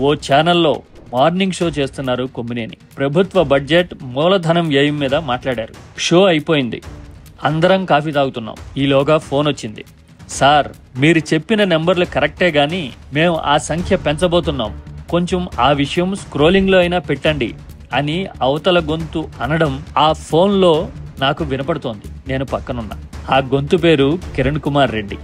ఓ ఛానల్లో morning show చేస్తున్నారు కొమ్మినేని. ప్రభుత్వ బడ్జెట్, మూలధనం వ్యయం మీద మాట్లాడారు. షో అయిపోయింది, అందరం కాఫీ తాగుతున్నాం. ఈలోగా ఫోన్ వచ్చింది. సార్, మీరు చెప్పిన నెంబర్లు కరెక్టే గాని మేము ఆ సంఖ్య పెంచబోతున్నాం, కొంచెం ఆ విషయం స్క్రోలింగ్ లో అయినా పెట్టండి అని అవతల గొంతు అనడం ఆ ఫోన్లో నాకు వినపడుతోంది. నేను పక్కనున్నా. ఆ గొంతు పేరు కిరణ్ కుమార్ రెడ్డి,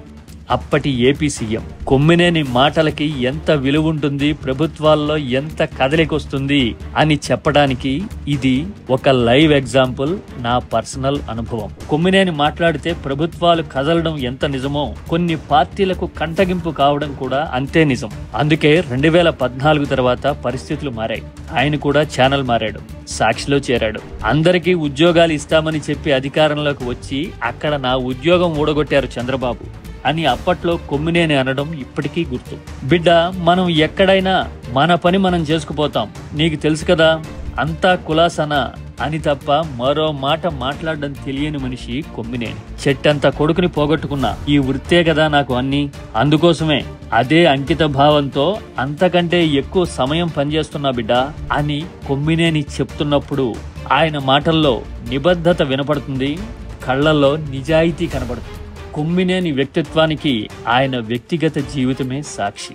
అప్పటి ఏపీ సీఎం. కొమ్మినేని మాటలకి ఎంత విలువ ఉంటుంది, ప్రభుత్వాల్లో ఎంత కదలికొస్తుంది అని చెప్పడానికి ఇది ఒక లైవ్ ఎగ్జాంపుల్, నా పర్సనల్ అనుభవం. కొమ్మినేని మాట్లాడితే ప్రభుత్వాలు కదలడం ఎంత నిజమో కొన్ని పార్టీలకు కంటగింపు కావడం కూడా అంతే నిజం. అందుకే 2014 తర్వాత పరిస్థితులు మారాయి. ఆయన కూడా ఛానల్ మారాడు, సాక్షిలో చేరాడు. అందరికీ ఉద్యోగాలు ఇస్తామని చెప్పి అధికారంలోకి వచ్చి అక్కడ నా ఉద్యోగం ఊడగొట్టారు చంద్రబాబు అని అప్పట్లో కొమ్మినేని అనడం ఇప్పటికీ గుర్తు. బిడ్డ, మనం ఎక్కడైనా మన పని మనం చేసుకుపోతాం, నీకు తెలుసు కదా, అంతా కులాసనా అని తప్ప మరో మాట మాట్లాడడం తెలియని మనిషి కొమ్మినేని. చెట్టంత కొడుకుని పోగొట్టుకున్న ఈ వృత్తే కదా నాకు అన్ని. అందుకోసమే అదే అంకిత భావంతో అంతకంటే ఎక్కువ సమయం పనిచేస్తున్నా బిడ్డ అని కొమ్మినేని చెప్తున్నప్పుడు ఆయన మాటల్లో నిబద్ధత వినపడుతుంది, కళ్లల్లో నిజాయితీ కనబడుతుంది. కొమ్మినేని వ్యక్తిత్వానికి ఆయన వ్యక్తిగత జీవితమే సాక్షి.